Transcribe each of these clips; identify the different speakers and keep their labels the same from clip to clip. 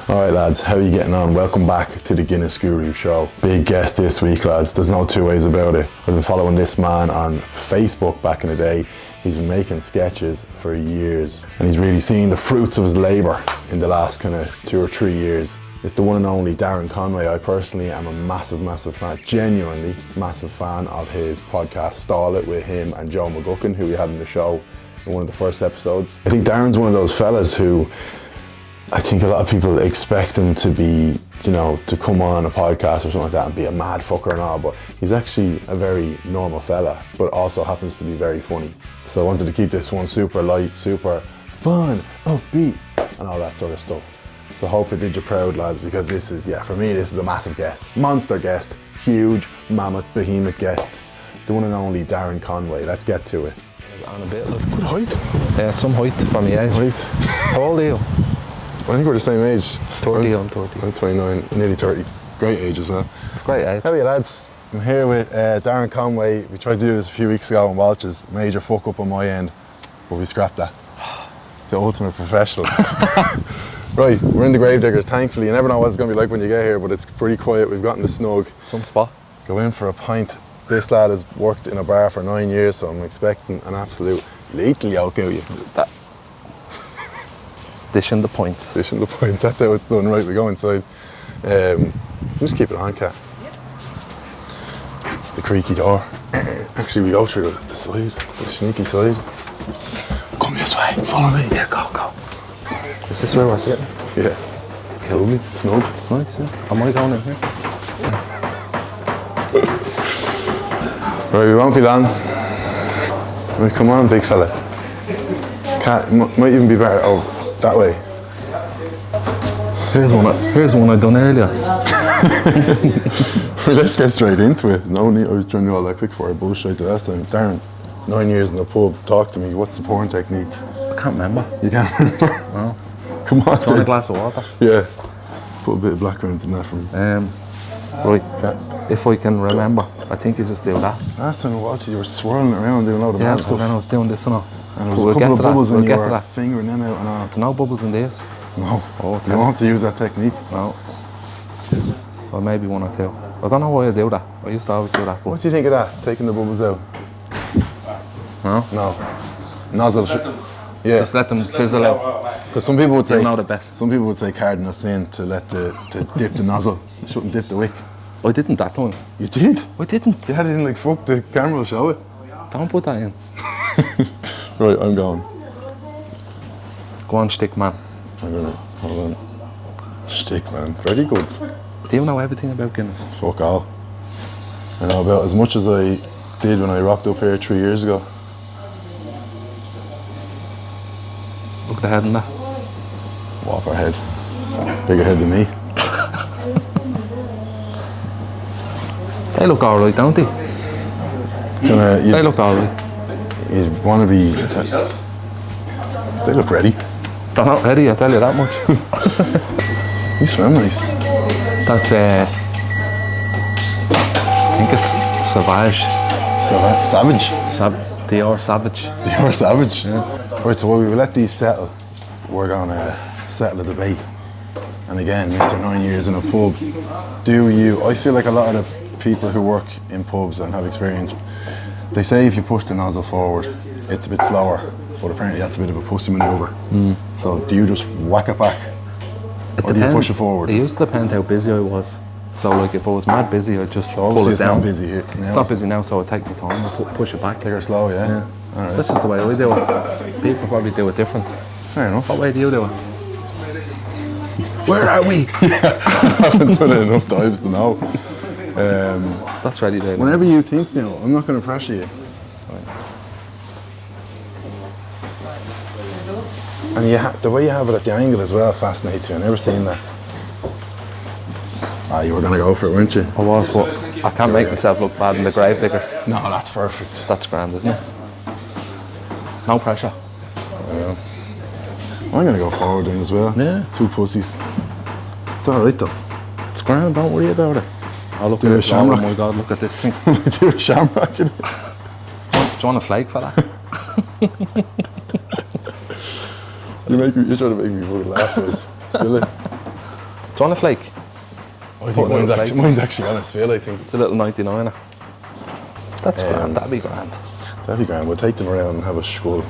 Speaker 1: Alright lads, how are you getting on? Welcome back to the Guinness Guru Show. Big guest this week lads, there's no two ways about it. I've been following this man on Facebook back in the day. He's been making sketches for years and he's really seen the fruits of his labour in the last kind of 2 or 3 years. It's the one and only Darren Conway. I personally am a massive fan, genuinely massive fan of his podcast Stall It with him and Joe McGuckin, who we had in the show in one of the first episodes. I think Darren's one of those fellas who I think a lot of people expect him to be, you know, to come on a podcast or something like that and be a mad fucker and all, but he's actually a very normal fella, but also happens to be very funny. So I wanted to keep this one super light, super fun, upbeat, and all that sort of stuff. So I hope it did you proud, lads, because this is, yeah, for me, this is a massive guest. Monster guest, huge, mammoth, behemoth guest. The one and only Darren Conway. Let's get to it.
Speaker 2: On a bit.
Speaker 1: It's good height.
Speaker 2: Yeah, it's some height for me age. How old are you?
Speaker 1: I think we're the same age.
Speaker 2: 30, I'm 30.
Speaker 1: I'm 29, nearly 30. Great age as well.
Speaker 2: It's great age.
Speaker 1: How are you lads? I'm here with Darren Conway. We tried to do this a few weeks ago in Walsh's. Major fuck up on my end, but we scrapped that. The ultimate professional. Right, we're in the Gravediggers, thankfully. You never know what it's going to be like when you get here, but it's pretty quiet. We've gotten the snug.
Speaker 2: Some spot.
Speaker 1: Go in for a pint. This lad has worked in a bar for 9 years, so I'm expecting an absolute lethal yoke out of you.
Speaker 2: Dishing the points.
Speaker 1: Dishing the points, that's how it's done. Right, we go inside. Just keep it on, Kat. The creaky door. Actually, we go through the side, the sneaky side. Come this way, follow me. Yeah, go.
Speaker 2: Is this where we're sitting?
Speaker 1: Yeah. Lovely, snug.
Speaker 2: It's nice, yeah. Am I going in here?
Speaker 1: Right, we won't be long. Right, come on, big fella. Kat, might even be better. Oh, that way.
Speaker 2: Here's one I done earlier.
Speaker 1: Let's get straight into it. No need, I was trying to do all that quick for it, bullshit the last time. Darren, 9 years in the pub, talk to me. What's the pouring technique?
Speaker 2: I can't remember.
Speaker 1: You can't remember?
Speaker 2: No.
Speaker 1: Come on,
Speaker 2: Do you want a glass of water?
Speaker 1: Yeah. Put a bit of background in that for me.
Speaker 2: Right.
Speaker 1: Okay.
Speaker 2: If I can remember, I think you just do that.
Speaker 1: Last time I watched you were swirling around doing all the mad stuff.
Speaker 2: And then I was doing this and all.
Speaker 1: And there was a couple of bubbles and you were fingering them out and all.
Speaker 2: There's no bubbles in this.
Speaker 1: No.
Speaker 2: Oh,
Speaker 1: you don't have to use that technique.
Speaker 2: No. Well, maybe one or two. I don't know why I do that. I used to always do that. But
Speaker 1: What do you think of that, taking the bubbles out?
Speaker 2: no?
Speaker 1: No. Nozzle. Yeah.
Speaker 2: Just let them fizzle out.
Speaker 1: Because some people would say,
Speaker 2: They're not the best.
Speaker 1: Some people would say cardinal sin to dip the nozzle. You shouldn't dip the wick.
Speaker 2: I didn't that time.
Speaker 1: You did?
Speaker 2: I didn't.
Speaker 1: You had it in like, fuck, the camera will show it.
Speaker 2: Don't put that in.
Speaker 1: Right, I'm going.
Speaker 2: Go on, stick man.
Speaker 1: I'm gonna, hold on. Stick, man. Very good.
Speaker 2: Do you know everything about Guinness?
Speaker 1: Fuck all. I know about as much as I did when I rocked up here 3 years ago.
Speaker 2: Look at the head in that.
Speaker 1: Whopper head. Bigger head than me.
Speaker 2: They look alright, don't they? They look alright.
Speaker 1: You'd want to be... they look ready.
Speaker 2: They're not ready, I tell you that much.
Speaker 1: You smell nice.
Speaker 2: That's I think it's Savage.
Speaker 1: Savage?
Speaker 2: Dior Savage.
Speaker 1: Dior Savage?
Speaker 2: Yeah.
Speaker 1: Right, so while we let these settle, we're gonna settle a debate. And again, Mr. 9 years in a pub, I feel like a lot of the people who work in pubs and have experience, they say if you push the nozzle forward, it's a bit slower, but apparently that's a bit of a pussy manoeuvre. So do you just whack it back? Or do you push it forward?
Speaker 2: It used to depend how busy I was. So like if I was mad busy, I'd just
Speaker 1: so
Speaker 2: pull it
Speaker 1: it's
Speaker 2: down.
Speaker 1: Not busy here.
Speaker 2: It's not busy now, so I take my time and push it back.
Speaker 1: Take her slow, yeah?
Speaker 2: All right. That's just the way I do it. People probably do it different.
Speaker 1: Fair enough.
Speaker 2: What way do you do it? Where are we?
Speaker 1: I haven't done it enough times to know.
Speaker 2: That's ready, David.
Speaker 1: Whenever you think, Neil, I'm not going to pressure you. And the way you have it at the angle as well fascinates me. I've never seen that. Ah, you were going to go for it, weren't you?
Speaker 2: I was, but I can't make myself look bad in the Gravediggers.
Speaker 1: No, that's perfect.
Speaker 2: That's grand, isn't it? No pressure.
Speaker 1: Yeah. I'm going to go forward in as well.
Speaker 2: Yeah.
Speaker 1: 2 pussies. It's alright though.
Speaker 2: It's grand, don't worry about it. I'll look at it. Oh my god, look at this thing.
Speaker 1: Do a shamrock in it.
Speaker 2: Do you want a flake for that?
Speaker 1: You're trying to make me put a glass so I spill it.
Speaker 2: you want a flake?
Speaker 1: I think mine's actually on its fill, I think.
Speaker 2: It's a little 99er. That's grand, that'd be grand.
Speaker 1: That'd be grand. We'll take them around and have a skull.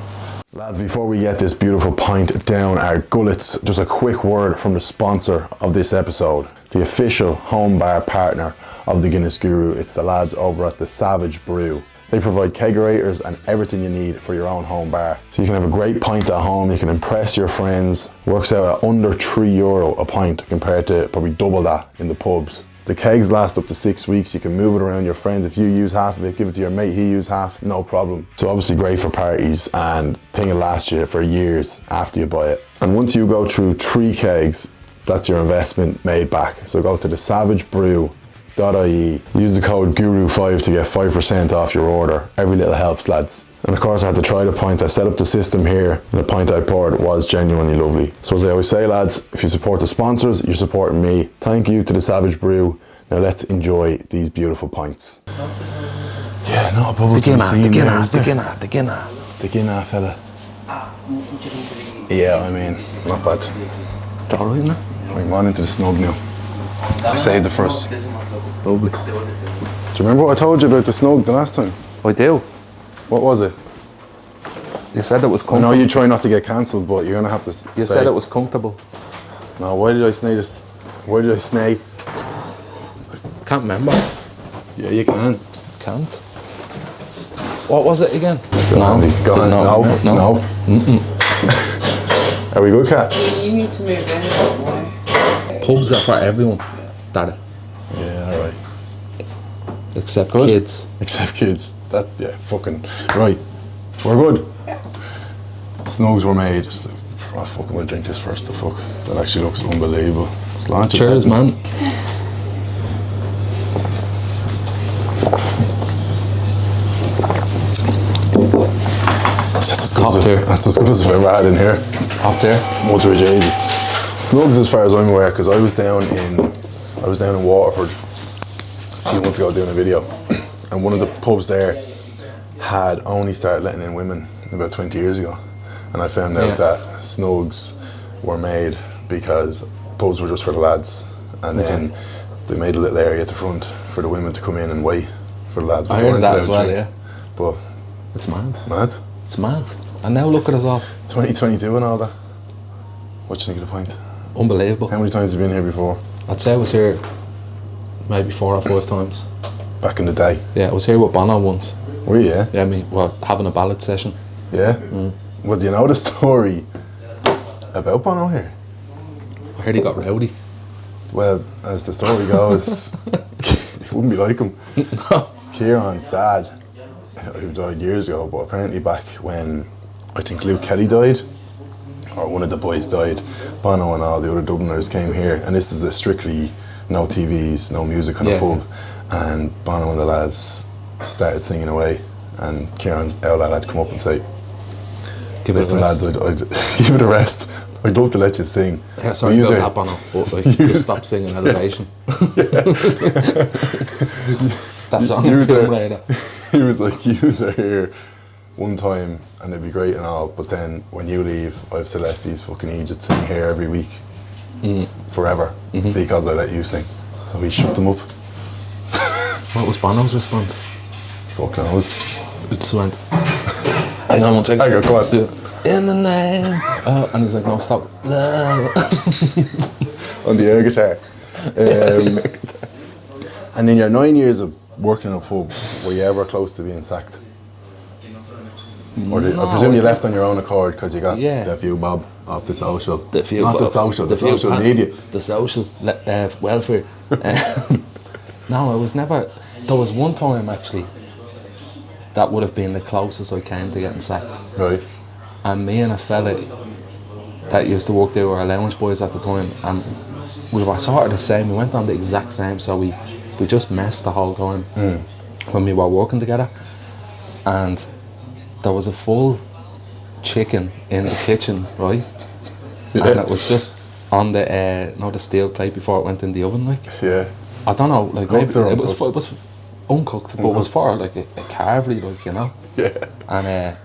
Speaker 1: Lads, before we get this beautiful pint down our gullets, just a quick word from the sponsor of this episode, the official home bar partner of the Guinness Guru. It's the lads over at the Savage Brew. They provide kegerators and everything you need for your own home bar. So you can have a great pint at home, you can impress your friends. Works out at under €3 a pint compared to probably double that in the pubs. The kegs last up to 6 weeks. You can move it around your friends. If you use half of it, give it to your mate, he use half, no problem. So obviously great for parties and thing will last you for years after you buy it. And once you go through 3 kegs, that's your investment made back. So go to the savagebrew.ie, use the code GURU5 to get 5% off your order. Every little helps, lads. And of course I had to try the pint. I set up the system here and the pint I poured was genuinely lovely. So as I always say, lads, if you support the sponsors, you're supporting me. Thank you to the Savage Brew. Now let's enjoy these beautiful pints. Yeah, not a bubble to be seen there, is there?
Speaker 2: The Guinness.
Speaker 1: The Guinness, fella. Yeah, I mean, not bad.
Speaker 2: It's alright, isn't it?
Speaker 1: I'm on into the snug now. I saved the first.
Speaker 2: Lovely.
Speaker 1: Do you remember what I told you about the snug the last time?
Speaker 2: I do.
Speaker 1: What was it?
Speaker 2: You said it was
Speaker 1: I
Speaker 2: comfortable.
Speaker 1: know you try not to get cancelled, but you're gonna have to
Speaker 2: You said it was comfortable.
Speaker 1: No, why did I snake this? Why did I snake?
Speaker 2: Can't remember.
Speaker 1: Yeah, you can.
Speaker 2: Can't. What was it again?
Speaker 1: Go on, Andy. Go on. No. Are we good, Kat?
Speaker 3: You need to move in.
Speaker 2: Pubs are for everyone. That.
Speaker 1: Yeah, alright.
Speaker 2: Except
Speaker 1: Good.
Speaker 2: kids.
Speaker 1: Except kids. That, yeah, fucking. Right. We're good. Snugs were made. Just, I fucking will drink this first, the fuck. That actually looks unbelievable. Slant.
Speaker 2: Cheers, man.
Speaker 1: That's as good as I've ever had in here.
Speaker 2: Up there.
Speaker 1: Motor Jay-Z. Snugs, as far as I'm aware, because I was down in Waterford a few months ago doing a video, and one of the pubs there had only started letting in women about 20 years ago, and I found out that snugs were made because pubs were just for the lads, and then they made a little area at the front for the women to come in and wait for the lads.
Speaker 2: I heard that as well, yeah.
Speaker 1: But
Speaker 2: it's mad.
Speaker 1: Mad?
Speaker 2: It's mad. And now look at us all.
Speaker 1: 2022 and all that. What do you think of the pint?
Speaker 2: Unbelievable.
Speaker 1: How many times have you been here before?
Speaker 2: I'd say I was here maybe 4 or 5 times.
Speaker 1: Back in the day?
Speaker 2: Yeah, I was here with Bono once.
Speaker 1: Were you, yeah?
Speaker 2: Yeah, having a ballad session.
Speaker 1: Yeah? Well, do you know the story about Bono here?
Speaker 2: I heard he got rowdy.
Speaker 1: Well, as the story goes, it wouldn't be like him. Kieran's dad, who died years ago, but apparently back when I think Luke Kelly died, or one of the boys died, Bono and all the other Dubliners came here, and this is a strictly no TVs, no music on a pub, and Bono and the lads started singing away, and Kieran's lad had to come up and say, listen lads, I'd give it a rest. I'd love to let you sing.
Speaker 2: Yeah, sorry about that, Bono, but like, just stop singing Elevation. That song is
Speaker 1: he was like, you are here one time and it'd be great and all, but then when you leave, I have to let these fucking idiots sing here every week forever because I let you sing. So he shut them up.
Speaker 2: What was Bono's response?
Speaker 1: Fuck knows.
Speaker 2: It just went, hang on one second.
Speaker 1: I got caught.
Speaker 2: In the name. And he's like, no, stop. Love.
Speaker 1: On the air guitar. And in your 9 years of working in a pub, were you ever close to being sacked? Or I presume you left on your own accord because you got the few bob off the social. The social media.
Speaker 2: The social welfare. No, I was never. There was one time actually that would have been the closest I came to getting sacked.
Speaker 1: Right.
Speaker 2: And me and a fella that used to work there were lounge boys at the time, and we were sort of the same. We went on the exact same, so we just messed the whole time when we were working together. And there was a full chicken in the kitchen, right? Yeah. And it was just on the the steel plate before it went in the oven, like.
Speaker 1: Yeah.
Speaker 2: I don't know, like maybe it was uncooked, but it was for like a carvery, like, you know.
Speaker 1: Yeah.
Speaker 2: And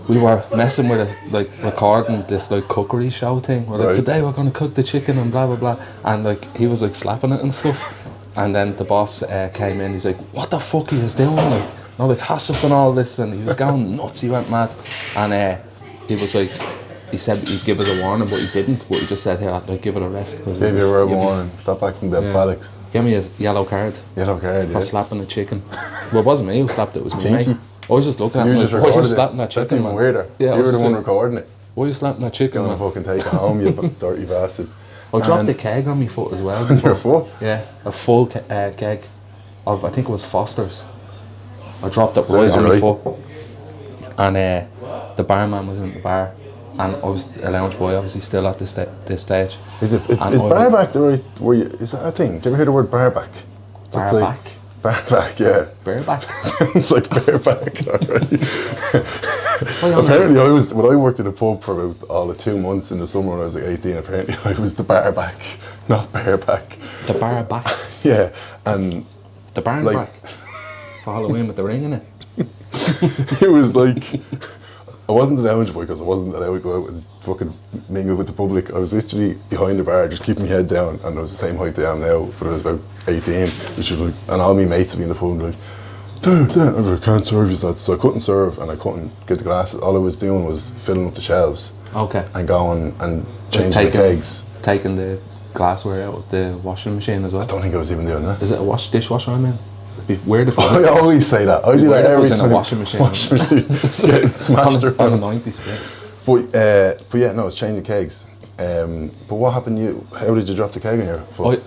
Speaker 2: we were messing with it, like recording this like cookery show thing. We're like,
Speaker 1: Right.
Speaker 2: today we're gonna cook the chicken and blah blah blah, and like he was like slapping it and stuff, and then the boss came in. He's like, "What the fuck he is doing?" Like, no, like hassle and all this, and he was going nuts. He went mad, and he was like, he said he'd give us a warning, but he didn't. But he just said, "Here, like give it a rest."
Speaker 1: Gave you a verbal warning. Stop acting the
Speaker 2: Yeah.
Speaker 1: bollocks.
Speaker 2: Give me a yellow card
Speaker 1: Yellow card,
Speaker 2: for
Speaker 1: yeah.
Speaker 2: slapping a chicken. Well, it wasn't me who slapped it. It was me,
Speaker 1: Pinky.
Speaker 2: mate. I was just looking at
Speaker 1: You
Speaker 2: him.
Speaker 1: just
Speaker 2: Like, why are you
Speaker 1: recorded
Speaker 2: slapping
Speaker 1: it.
Speaker 2: that chicken?
Speaker 1: That's even
Speaker 2: man?
Speaker 1: weirder.
Speaker 2: Yeah, I
Speaker 1: you
Speaker 2: was
Speaker 1: were the
Speaker 2: just
Speaker 1: one
Speaker 2: like,
Speaker 1: recording it.
Speaker 2: why are you slapping that chicken?
Speaker 1: Gonna
Speaker 2: Man?
Speaker 1: fucking take it home, you dirty bastard.
Speaker 2: I dropped
Speaker 1: And-
Speaker 2: the keg on my foot as well.
Speaker 1: On your foot?
Speaker 2: Yeah, a full keg of, I think it was Foster's. I dropped it
Speaker 1: Sounds
Speaker 2: right on my
Speaker 1: right.
Speaker 2: foot. And the barman was in the bar. And I was a lounge boy, obviously still at this stage.
Speaker 1: Is
Speaker 2: And
Speaker 1: is
Speaker 2: I
Speaker 1: barback the right? Is that a thing? Did you ever hear the word barback? That's
Speaker 2: Barback?
Speaker 1: Barback, yeah.
Speaker 2: Bareback.
Speaker 1: Sounds like bareback. Alright.
Speaker 2: Well,
Speaker 1: Apparently, when I worked in a pub for about all of 2 months in the summer when I was like 18. Apparently, I was the barback, not bareback.
Speaker 2: The bareback.
Speaker 1: Yeah, and
Speaker 2: The barn
Speaker 1: Like-
Speaker 2: back. For Halloween with the ring in it.
Speaker 1: it was like I wasn't an lounge boy because I wasn't allowed to go out and fucking mingle with the public. I was literally behind the bar, just keeping my head down, and I was the same height I am now, but I was about 18, which was like, and all my mates would be in the pub and be like, Darren, I can't serve you lads. So I couldn't serve and I couldn't get the glasses. All I was doing was filling up the shelves
Speaker 2: Okay.
Speaker 1: and going and changing the kegs.
Speaker 2: Taking the glassware out of the washing machine as well.
Speaker 1: I don't think I was even doing that.
Speaker 2: Is it a dishwasher, I mean? It'd be weird if it was
Speaker 1: I always say that. I do
Speaker 2: weird
Speaker 1: that
Speaker 2: if it
Speaker 1: every
Speaker 2: was in
Speaker 1: time.
Speaker 2: a washing machine.
Speaker 1: Washing machine. Just getting smashed
Speaker 2: on a
Speaker 1: around.
Speaker 2: 90 split.
Speaker 1: But yeah, no, it's changing kegs. But what happened to you? How did you drop the keg on your foot?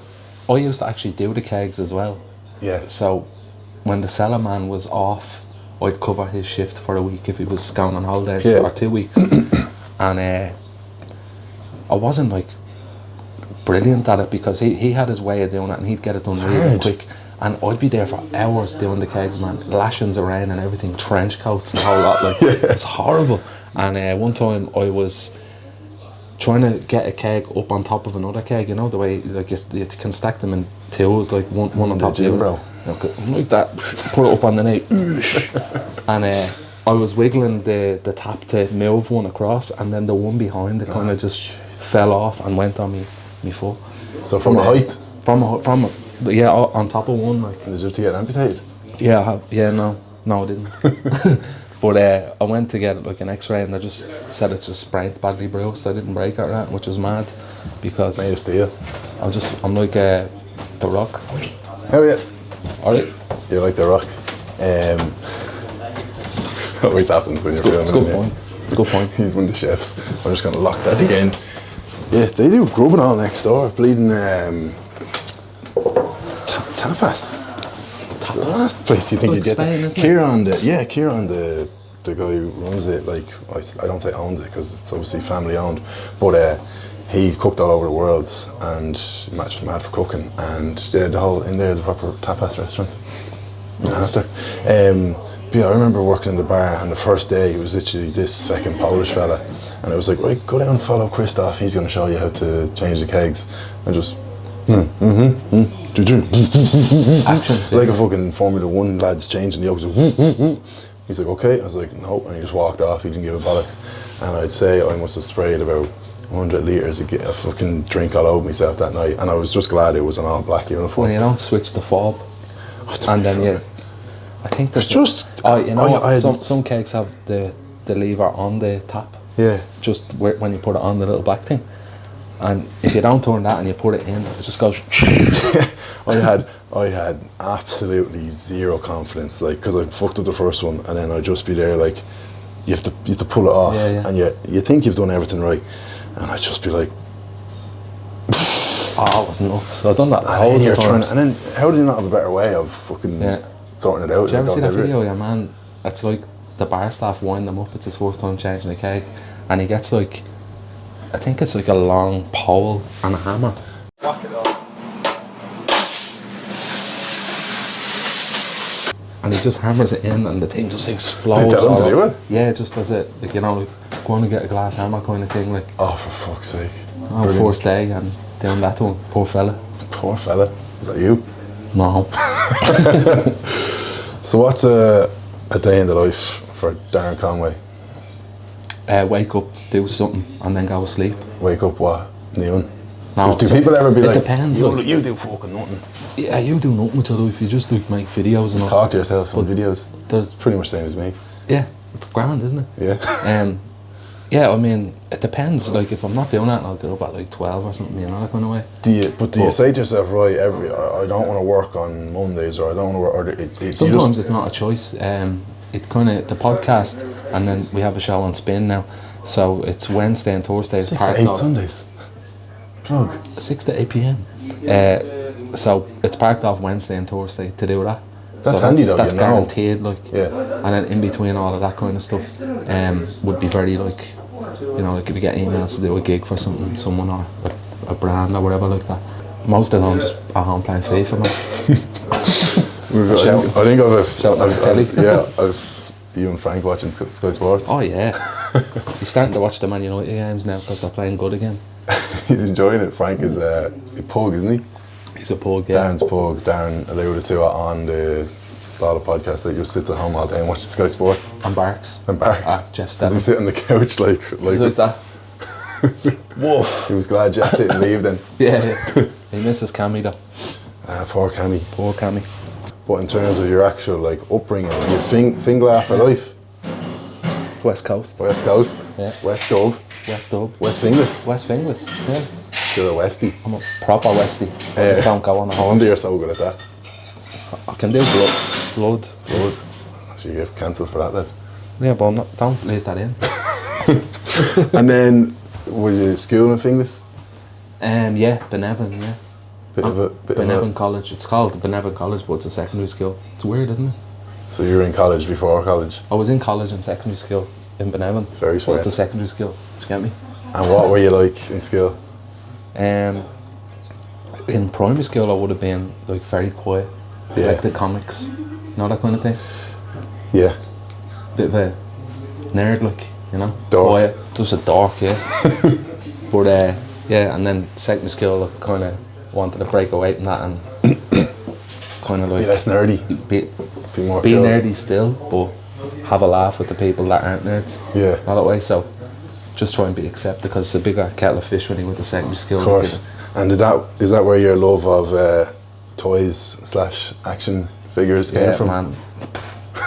Speaker 2: I used to actually do the kegs as well.
Speaker 1: Yeah.
Speaker 2: So when the cellar man was off, I'd cover his shift for a week if he was going on holidays,
Speaker 1: Yeah.
Speaker 2: or 2 weeks. And I wasn't like brilliant at it because he had his way of doing it and he'd get it done really
Speaker 1: hard.
Speaker 2: quick. And I'd be there for hours doing the kegs, man, lashings of rain and everything, trench coats and the whole lot. Like it's horrible. And one time I was trying to get a keg up on top of another keg, you know, the way like you can stack them in twos, like one on top of the
Speaker 1: gym,
Speaker 2: other.
Speaker 1: bro.
Speaker 2: Okay, like that, put it up on the knee, and I was wiggling the tap to move one across, and then the one behind it kind of just fell off and went on me foot.
Speaker 1: So from a height,
Speaker 2: From yeah, on top of one, like.
Speaker 1: did you have to get amputated?
Speaker 2: Yeah, no, I didn't. But I went to get like an X-ray, and they just said it's just sprained, badly bruised. I didn't break it or that, which was mad, because
Speaker 1: Made of steel.
Speaker 2: I'm like The Rock.
Speaker 1: Oh yeah.
Speaker 2: Alright,
Speaker 1: You like the rock. Always happens when you're filming.
Speaker 2: it's a good
Speaker 1: yeah.
Speaker 2: point. It's a good point.
Speaker 1: He's one of the chefs. I'm just going to lock that again. Yeah, they do grubbing all next door. Bleeding tapas. The last place you think
Speaker 2: Like
Speaker 1: you'd get
Speaker 2: Spain,
Speaker 1: that.
Speaker 2: isn't it?
Speaker 1: Kieran, the guy who runs it, like, I don't say owns it because it's obviously family owned, but he cooked all over the world and matched mad for cooking, and yeah, the whole in there is a proper tapas restaurant. After. But yeah, I remember working in the bar, and the first day it was literally this fucking Polish fella, and it was like, right, go down and follow Christoph, he's going to show you how to change the kegs. I just
Speaker 2: Actions.
Speaker 1: like a fucking Formula 1 lad's changing the yokes. He's like, okay. I was like, no, and he just walked off. He didn't give a bollocks. And I'd say I must have sprayed about 100 litres of a fucking drink all over myself that night, and I was just glad it was an all black uniform.
Speaker 2: When you don't switch the fob, and then I think there's
Speaker 1: It's just
Speaker 2: I
Speaker 1: had-
Speaker 2: some kegs have the lever on the tap,
Speaker 1: Yeah.
Speaker 2: just when you put it on the little black thing, and if you don't turn that and you put it in, it just goes.
Speaker 1: I had absolutely zero confidence, like, because I fucked up the first one, and then I'd just be there like, you have to pull it off,
Speaker 2: Yeah.
Speaker 1: and you think you've done everything right, and I'd just be like,
Speaker 2: Oh, it was nuts. So I've done that
Speaker 1: and then
Speaker 2: loads
Speaker 1: you're
Speaker 2: of times.
Speaker 1: and then how do you not have a better way of fucking sorting it out?
Speaker 2: Do you ever
Speaker 1: It
Speaker 2: see
Speaker 1: goes
Speaker 2: that
Speaker 1: everywhere.
Speaker 2: video? Yeah, man. It's like the bar staff wind them up. It's his first time changing the keg, and he gets like, I think it's like a long pole and a hammer.
Speaker 4: Whack it up.
Speaker 2: And he just hammers it in, and the thing just explodes.
Speaker 1: They tell him to
Speaker 2: all
Speaker 1: do
Speaker 2: over.
Speaker 1: it?
Speaker 2: Yeah, just does it. Like, you know, like, go on and get a glass hammer kind of thing. Like,
Speaker 1: Oh, for fuck's sake.
Speaker 2: oh,
Speaker 1: Brilliant.
Speaker 2: first day, and doing that to him. Poor fella.
Speaker 1: Poor fella. Is that you?
Speaker 2: No.
Speaker 1: So what's a day in the life for Darren Conway?
Speaker 2: Wake up, do something, and then go to sleep.
Speaker 1: Wake up what? Noon?
Speaker 2: No,
Speaker 1: Do people ever be
Speaker 2: it
Speaker 1: like,
Speaker 2: depends, like-
Speaker 1: you do fucking nothing?
Speaker 2: Yeah, you do nothing with your life. You just like make videos and
Speaker 1: Just
Speaker 2: all.
Speaker 1: talk to yourself on videos.
Speaker 2: There's
Speaker 1: Pretty much the same as me.
Speaker 2: yeah, it's grand, isn't it?
Speaker 1: Yeah.
Speaker 2: Yeah, I mean, it depends. Like, if I'm not doing that, I'll get up at like 12 or something, you know, that kind of way.
Speaker 1: Do you say to yourself, right, I don't want to work on Mondays, or I don't want to work, or
Speaker 2: Sometimes it's not a choice. It kind of, the podcast, and then we have a show on Spin now. So it's Wednesday and Thursday.
Speaker 1: 6 to 8 Sundays. Plug.
Speaker 2: 6 to 8 p.m. So it's parked off Wednesday and Thursday to do that.
Speaker 1: That's
Speaker 2: so
Speaker 1: handy though,
Speaker 2: that's
Speaker 1: you know.
Speaker 2: guaranteed, like.
Speaker 1: Yeah.
Speaker 2: And then in between all of that kind of stuff, would be very like, you know, like if you get emails to do a gig for someone or a brand or whatever like that. Most of the time, just at home playing FIFA, man.
Speaker 1: I think I've
Speaker 2: telly.
Speaker 1: you and Frank watching Sky Sports.
Speaker 2: Oh yeah, he's starting to watch the Man United games now because they're playing good again.
Speaker 1: He's enjoying it. Frank is a pug, isn't he?
Speaker 2: He's a pug, yeah.
Speaker 1: Darren's pug. Darren alluded to it on the style of podcast that just sits at home all day and watches Sky Sports.
Speaker 2: And barks.
Speaker 1: And barks.
Speaker 2: Jeff
Speaker 1: Does he
Speaker 2: Stebbins.
Speaker 1: sit on the couch like
Speaker 2: He's like that.
Speaker 1: Woof. He was glad Jeff didn't leave then.
Speaker 2: Yeah. He misses Cammy though.
Speaker 1: Poor Cammy.
Speaker 2: Poor Cammy.
Speaker 1: But in terms of your actual like upbringing, your Finglas for life.
Speaker 2: West Coast.
Speaker 1: West Coast.
Speaker 2: Yeah.
Speaker 1: West Dub.
Speaker 2: West Dub.
Speaker 1: West Finglas.
Speaker 2: West Finglas. Yeah.
Speaker 1: You're a Westie.
Speaker 2: I'm a proper Westie. I just don't go on a
Speaker 1: I wonder you're so good at that.
Speaker 2: I can do blood.
Speaker 1: So you get cancelled for that then.
Speaker 2: Yeah, but don't leave that in.
Speaker 1: And then, was you school in Finglas?
Speaker 2: Yeah, Benevan, yeah. Benevan
Speaker 1: a,
Speaker 2: College. It's called Benevan College, but it's a secondary school. It's weird, isn't it?
Speaker 1: So you were in college before college?
Speaker 2: I was in college and secondary school in Benevan.
Speaker 1: Very
Speaker 2: But
Speaker 1: smart.
Speaker 2: it's a secondary school. Do you get me?
Speaker 1: And what were you like in school?
Speaker 2: In primary school, I would have been like very quiet.
Speaker 1: Yeah.
Speaker 2: Like the comics, you know, that kind of thing.
Speaker 1: Yeah.
Speaker 2: Bit of a nerd, like, you know.
Speaker 1: Dork.
Speaker 2: Quiet, just a dork, yeah. But yeah, and then secondary school, I kind of wanted to break away from that and kind of like
Speaker 1: Be less nerdy.
Speaker 2: be
Speaker 1: More
Speaker 2: be
Speaker 1: pure.
Speaker 2: nerdy still, but have a laugh with the people that aren't nerds.
Speaker 1: Yeah.
Speaker 2: All that way. So just try and be accepted because it's a bigger kettle of fish when you went to secondary school.
Speaker 1: Of course. And is that where your love of toys / action figures came
Speaker 2: Yeah,
Speaker 1: from?
Speaker 2: man.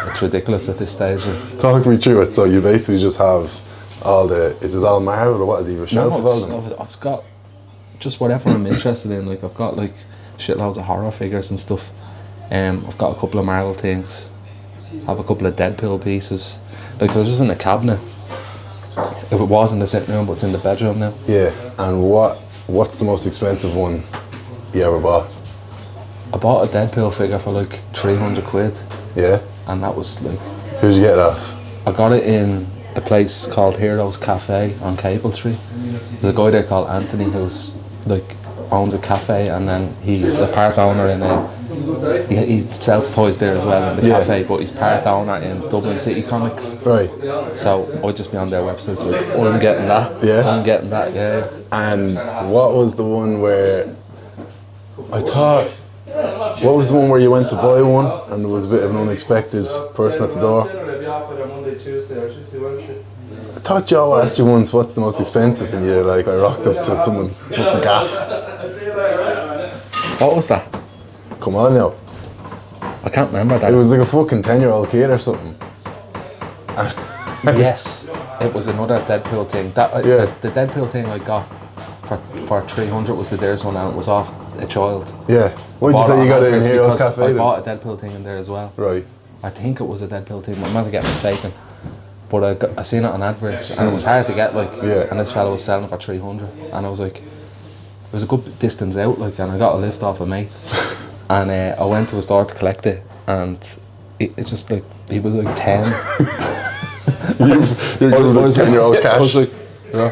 Speaker 2: It's ridiculous at this stage.
Speaker 1: Talk me through it. So you basically just have all is it all Marvel or what is it? A shelf of all them?
Speaker 2: I've got just whatever I'm interested in. Like I've got like shitloads of horror figures and stuff. I've got a couple of Marvel things. I have a couple of Deadpool pieces. Like they're just in a cabinet. If it was in the sitting room, but it's in the bedroom now.
Speaker 1: Yeah. And what's the most expensive one you ever bought?
Speaker 2: I bought a Deadpool figure for like 300 quid,
Speaker 1: Yeah.
Speaker 2: and that was like,
Speaker 1: Who'd you get it off?
Speaker 2: I got it in a place called Heroes Cafe on Cable Street. There's a guy there called Anthony who's like owns a cafe, and then he's a part owner in he sells toys there as well in the cafe, but he's part owner in Dublin City Comics.
Speaker 1: Right.
Speaker 2: So I'd just be on their website, so I'm getting that.
Speaker 1: Yeah.
Speaker 2: I'm getting that, yeah.
Speaker 1: And what was the one where what was the one where you went to buy one and there was a bit of an unexpected person at the door? I thought Joe asked you once what's the most expensive, and you're like, I rocked up to someone's fucking gaff.
Speaker 2: What was that?
Speaker 1: Come on now.
Speaker 2: I can't remember that.
Speaker 1: It was like a fucking 10-year-old kid or something.
Speaker 2: Yes, it was another Deadpool thing. The Deadpool thing I got for 300 was the Dares one, and it was off a child.
Speaker 1: Yeah. What did you say you got it in Heroes
Speaker 2: Because
Speaker 1: Cafe?
Speaker 2: I
Speaker 1: then?
Speaker 2: bought a Deadpool thing in there as well.
Speaker 1: Right.
Speaker 2: I think it was a Deadpool thing. I might have get mistaken, but I seen it on adverts, and it was hard to get. Like,
Speaker 1: Yeah.
Speaker 2: and this fella was selling for 300, and I was like, it was a good distance out, like, and I got a lift off of me, and I went to his door to collect it, and it just like he was like 10.
Speaker 1: You're giving the 10-year-old
Speaker 2: I
Speaker 1: cash.
Speaker 2: was like, yeah.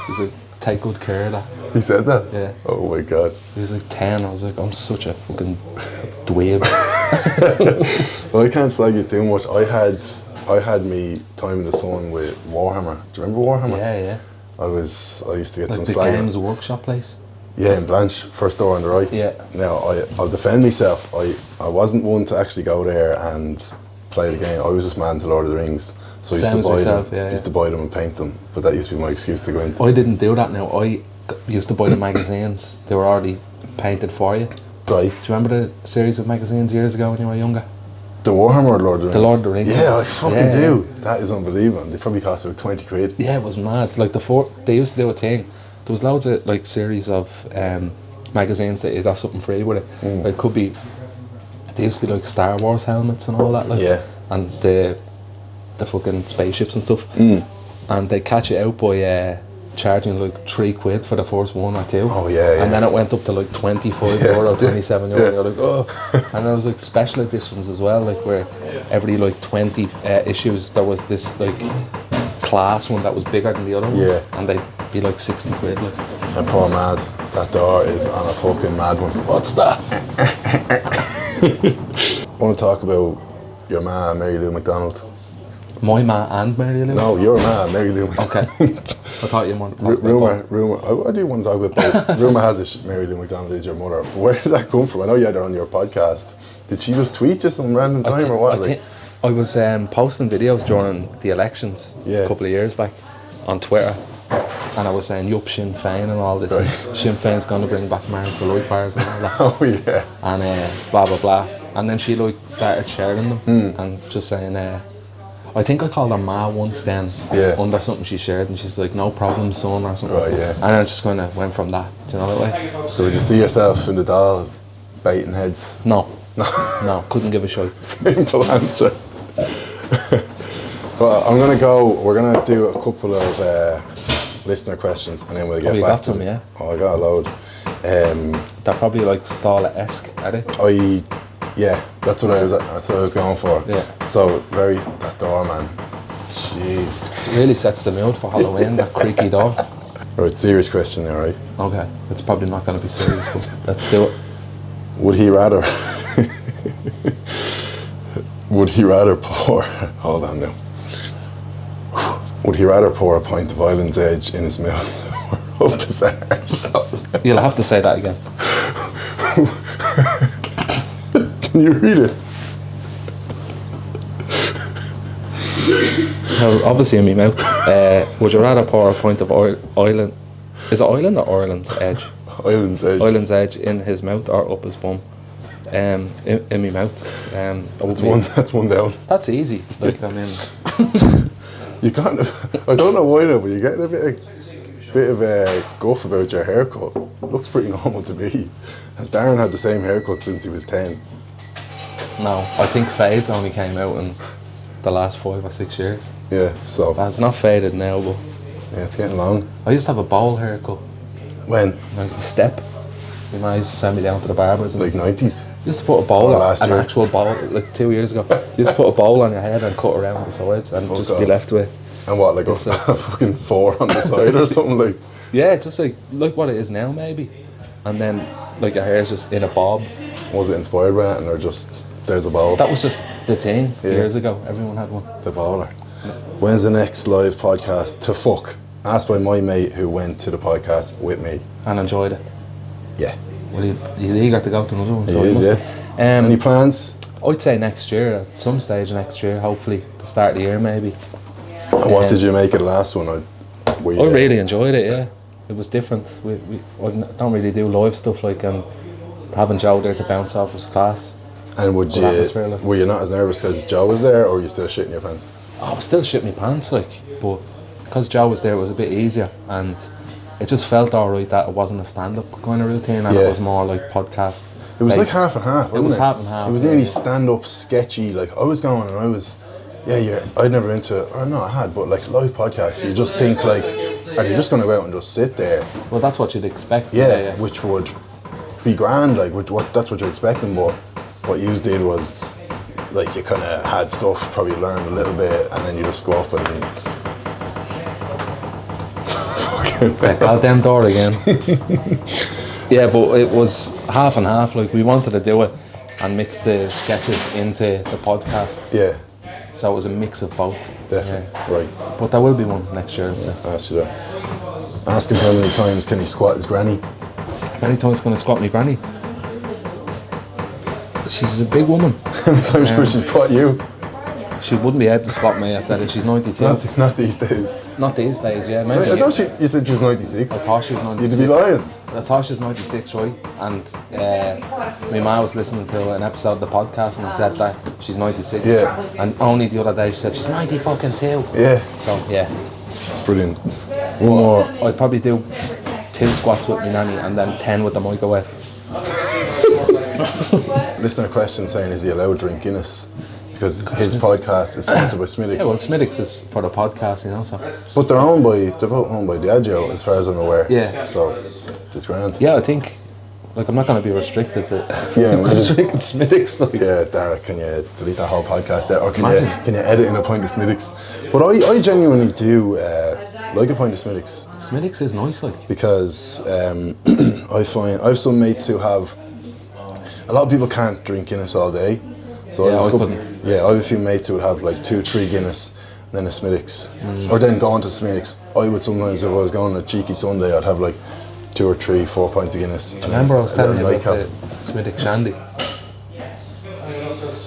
Speaker 2: He's like, take good care of that.
Speaker 1: He said that?
Speaker 2: Yeah.
Speaker 1: Oh my god.
Speaker 2: He was like 10. I was like, I'm such a fucking dweeb.
Speaker 1: Well, I can't slag you too much. I had me time in the sun with Warhammer. Do you remember Warhammer?
Speaker 2: Yeah, yeah.
Speaker 1: I used to get
Speaker 2: Like
Speaker 1: some
Speaker 2: the
Speaker 1: slag.
Speaker 2: Games Workshop place.
Speaker 1: Yeah, in Blanche, first door on the right.
Speaker 2: Yeah.
Speaker 1: Now, I'll defend myself. I wasn't one to actually go there and play the game. I was just mad to Lord of the Rings, so I used
Speaker 2: Same
Speaker 1: to
Speaker 2: as
Speaker 1: buy
Speaker 2: myself,
Speaker 1: them.
Speaker 2: yeah,
Speaker 1: Used to buy them and paint them, but that used to be my excuse to go into.
Speaker 2: I didn't do that now. I used to buy the magazines. They were already painted for you.
Speaker 1: Right.
Speaker 2: Do you remember the series of magazines years ago when you were younger?
Speaker 1: The Warhammer or Lord of the Rings?
Speaker 2: The Lord of the Rings.
Speaker 1: Yeah, I fucking
Speaker 2: Yeah,
Speaker 1: do. That is unbelievable. They probably cost about 20 quid.
Speaker 2: Yeah, it was mad. Like they used to do a thing. There was loads of like series of magazines that you got something free with it. Like, it could be. They used to be like Star Wars helmets and all that. Like,
Speaker 1: Yeah.
Speaker 2: And the fucking spaceships and stuff. And they catch you out by charging like £3 for the first one or two.
Speaker 1: Oh, yeah.
Speaker 2: And then it went up to like €25, €27. You're like, oh. And there was like special editions as well, like where every like 20 issues there was this like class one that was bigger than the other ones.
Speaker 1: Yeah.
Speaker 2: And they'd be like £60. Like.
Speaker 1: And poor Maz, that door is on a fucking mad one.
Speaker 2: What's that?
Speaker 1: I want to talk about your ma, Mary Lou McDonald.
Speaker 2: My ma and Mary Lou?
Speaker 1: No, your ma, Mary Lou McDonald.
Speaker 2: Okay. I thought you wanted to talk about
Speaker 1: Rumour. I do want to talk about both. Rumour has it Mary Lou McDonald is your mother. But where did that come from? I know you had her on your podcast. Did she just tweet you some random time or what?
Speaker 2: I was posting videos during the elections a couple of years back on Twitter, and I was saying yup Sinn Féin and all this.
Speaker 1: Right.
Speaker 2: And Sinn Féin's going to bring back Mars the Light Bars and all that.
Speaker 1: Oh yeah.
Speaker 2: And blah blah blah. And then she like started sharing them and just saying, I think I called her ma once then under something she shared, and she's like, no problem son or something.
Speaker 1: Right, yeah.
Speaker 2: And I just kind of went from that. Do you know that way?
Speaker 1: So did you see yourself in the doll baiting heads?
Speaker 2: No. No, couldn't give a shit.
Speaker 1: Simple answer. Well, we're gonna do a couple of listener questions and then we'll get back to
Speaker 2: them,
Speaker 1: it.
Speaker 2: yeah?
Speaker 1: Oh, I got a load.
Speaker 2: They're probably like Stala-esque, are they?
Speaker 1: That's what I was going for.
Speaker 2: Yeah.
Speaker 1: So that door, man. Jesus Christ.
Speaker 2: It really sets the mood for Halloween, that creaky door.
Speaker 1: Right, serious question now, right?
Speaker 2: Okay, it's probably not going to be serious, but let's do it.
Speaker 1: Would he rather pour hold on now. Would he rather pour a pint of Island's Edge in his mouth or up his arse?
Speaker 2: You'll have to say that again.
Speaker 1: Can you read it?
Speaker 2: No, obviously in my mouth. Would you rather pour a pint of Island? Is it Island or Ireland's Edge?
Speaker 1: Island's Edge.
Speaker 2: Island's Edge in his mouth or up his bum? In my mouth.
Speaker 1: That's one down.
Speaker 2: That's easy. Like, I mean,
Speaker 1: You kind of, I don't know why though, but you're getting a bit of a guff about your haircut. Looks pretty normal to me. Has Darren had the same haircut since he was 10?
Speaker 2: no, I think fades only came out in the last 5 or 6 years.
Speaker 1: Yeah, so
Speaker 2: It's not faded now, but
Speaker 1: yeah, it's getting long.
Speaker 2: I used to have a bowl haircut,
Speaker 1: When?
Speaker 2: like a step. My man used to send me down to the barbers and
Speaker 1: Like 90s?
Speaker 2: used to put a bowl on,
Speaker 1: last
Speaker 2: an
Speaker 1: year?
Speaker 2: actual bowl, like 2 years ago. You just put a bowl on your head and cut around the sides and just
Speaker 1: God.
Speaker 2: be left with.
Speaker 1: And what, like a fucking 4 on the side or something like?
Speaker 2: Yeah, just like what it is now maybe. And then like your hair's just in a bob.
Speaker 1: Was it inspired by it, or just there's a ball?
Speaker 2: That was just the thing years ago. Everyone had one.
Speaker 1: The baller. When's the next live podcast to fuck? Asked by my mate who went to the podcast with me.
Speaker 2: And enjoyed it.
Speaker 1: Yeah.
Speaker 2: Well, he's eager to go to another one.
Speaker 1: He
Speaker 2: So
Speaker 1: is,
Speaker 2: must
Speaker 1: yeah.
Speaker 2: have.
Speaker 1: Any plans?
Speaker 2: I'd say next year, at some stage next year, hopefully, the start of the year maybe.
Speaker 1: And what did you make of the last one?
Speaker 2: I really enjoyed it, yeah. It was different. I don't really do live stuff like, and having Joe there to bounce off was class.
Speaker 1: And were you not as nervous because Joe was there, or were you still shitting your pants?
Speaker 2: I was still shitting my pants, like, but because Joe was there, it was a bit easier, and it just felt alright that it wasn't a stand-up kind of routine, and it was more like podcast.
Speaker 1: It was like half and half.
Speaker 2: It was half and half.
Speaker 1: It was nearly stand-up, sketchy. Like I was going, and I was, I'd never been to it. Or no, I had, but like live podcasts, you just think like, are they just going to go out and just sit there?
Speaker 2: Well, that's what you'd expect.
Speaker 1: Yeah, which would be grand. Like, that's what you're expecting. But what you did was, like, you kind of had stuff, probably learned a little bit, and then you just go up and.
Speaker 2: That goddamn door again. Yeah, but it was half and half. Like, we wanted to do it and mix the sketches into the podcast.
Speaker 1: Yeah.
Speaker 2: So it was a mix of both.
Speaker 1: Definitely.
Speaker 2: Yeah.
Speaker 1: Right.
Speaker 2: But there will be one next year, I'd say.
Speaker 1: Ask you that. Ask him how many times can he squat his granny.
Speaker 2: How many times can I squat my granny? She's a big woman.
Speaker 1: How many times could she squat you?
Speaker 2: She wouldn't be able to spot me, I tell you. She's 92.
Speaker 1: Not these days.
Speaker 2: Not these days, yeah. Maybe.
Speaker 1: I thought you said she was 96.
Speaker 2: I thought she was 96.
Speaker 1: You'd be lying.
Speaker 2: I thought she was 96, right? And my ma was listening to an episode of the podcast and I said that she's 96.
Speaker 1: Yeah.
Speaker 2: And only the other day she said she's 90 fucking 2.
Speaker 1: Yeah.
Speaker 2: So, yeah.
Speaker 1: Brilliant. One more.
Speaker 2: I'd probably do 2 squats with my nanny and then 10 with the microwave.
Speaker 1: Listener question saying, is he allowed to drink Guinness? Because his podcast is sponsored by Smittix.
Speaker 2: Yeah, well, Smittix is for the podcast, you know, so.
Speaker 1: But they're both owned by Diageo, as far as I'm aware.
Speaker 2: Yeah.
Speaker 1: So, it's grand.
Speaker 2: Yeah, I think, like, I'm not going to be restricted to
Speaker 1: restricted
Speaker 2: Smittix. Like.
Speaker 1: Yeah, Darren, can you delete that whole podcast there? Or can you edit in a pint of Smittix? But I genuinely do like a pint of Smittix.
Speaker 2: Smittix is nice, like.
Speaker 1: Because I find, I have some mates who have, a lot of people can't drink Guinness all day. So
Speaker 2: yeah, I couldn't.
Speaker 1: Yeah, I have a few mates who would have like 2-3 Guinness, then a Smittix. Or then go on to Smittix. I would sometimes, if I was going on a cheeky Sunday, I'd have like 2 or 3, 4 pints of Guinness.
Speaker 2: I remember I was telling you about the Smittix Shandy.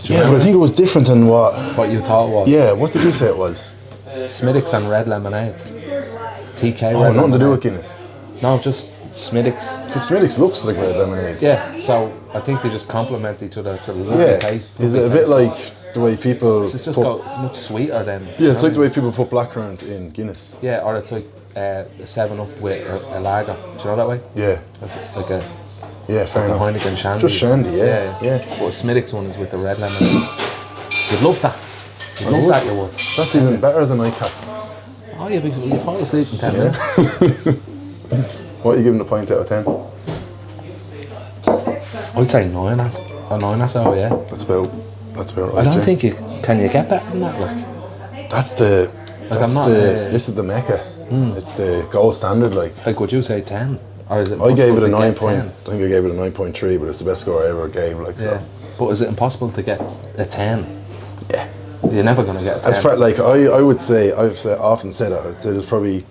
Speaker 1: Yeah, but I think it was different than
Speaker 2: what you thought it was.
Speaker 1: Yeah, what did you say it was?
Speaker 2: Smittix and red lemonade. TK red
Speaker 1: nothing
Speaker 2: lemonade.
Speaker 1: to do with Guinness.
Speaker 2: No, just Smittix.
Speaker 1: Because Smittix looks like red lemonade.
Speaker 2: Yeah, so I think they just complement each other. It's a lovely taste.
Speaker 1: Is it a bit like the way people
Speaker 2: It's just it's much sweeter than...
Speaker 1: Yeah, it's like the way people put blackcurrant in Guinness.
Speaker 2: Yeah, or it's like a 7-Up with a lager. Do you know that way?
Speaker 1: Yeah.
Speaker 2: It's like a...
Speaker 1: Yeah, fair
Speaker 2: like
Speaker 1: enough.
Speaker 2: a Heineken Shandy.
Speaker 1: Just Shandy, yeah.
Speaker 2: But a Smittix one is with the red lemonade. You'd love that. You'd love that, you would.
Speaker 1: That's even better as a nightcap.
Speaker 2: Oh, you fall asleep in 10 minutes.
Speaker 1: What are you giving the pint out of 10?
Speaker 2: I'd say 9 or so, yeah.
Speaker 1: That's about right.
Speaker 2: I don't
Speaker 1: yeah.
Speaker 2: think can you get better than that, like?
Speaker 1: This is the Mecca. It's the gold standard, like.
Speaker 2: Like, would you say 10? Or is it
Speaker 1: I gave it a 9
Speaker 2: point.
Speaker 1: I think I gave it a 9.3, but it's the best score I ever gave, like,
Speaker 2: Yeah.
Speaker 1: so.
Speaker 2: But is it impossible to get a 10?
Speaker 1: Yeah.
Speaker 2: You're never going to get a 10.
Speaker 1: As far, like, I would say, often said it, I'd say there's probably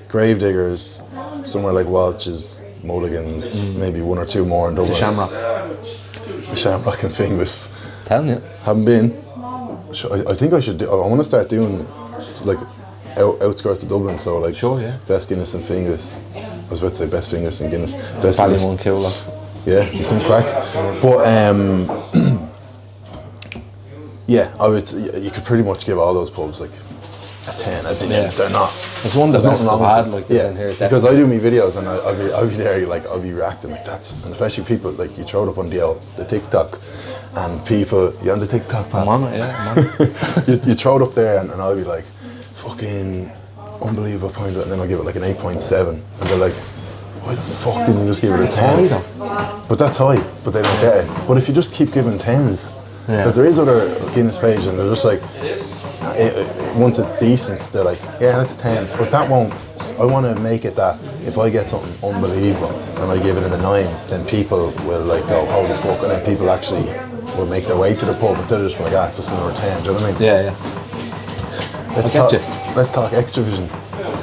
Speaker 1: Gravediggers, somewhere like Welch's, Mulligan's, maybe 1 or 2 more in Dublin.
Speaker 2: The Shamrock.
Speaker 1: The Shamrock and Finglas.
Speaker 2: Telling you.
Speaker 1: Haven't been. I think I should do. I want to start doing like outskirts of Dublin. So like best Guinness and Finglas. I was about to say best Finglas and Guinness. Best Guinness.
Speaker 2: One killer.
Speaker 1: Yeah, some crack. But yeah, I would. You could pretty much give all those pubs like a 10. As in, they're not.
Speaker 2: There's one that's not bad like this in here.
Speaker 1: Because I do my videos and I'll be there, like I'll be reacting like that's, and especially people like you throw it up on the TikTok, and people, you on the TikTok, Pat?
Speaker 2: I'm on it, yeah. I'm on it.
Speaker 1: you throw it up there and I'll be like, fucking unbelievable point, and then I'll give it like an 8.7, and they're like, why the fuck didn't you just give it a 10? But that's high, but they don't get it. But if you just keep giving 10s, because there is other Guinness page and they're just like, once it's decent, they're like, yeah, that's 10. But that won't. I want to make it that if I get something unbelievable and I give it in the 9s, then people will like go, holy fuck, and then people actually will make their way to the pub instead of just like, it's just another 10. Do you know what I mean?
Speaker 2: Yeah.
Speaker 1: Let's talk Extravision.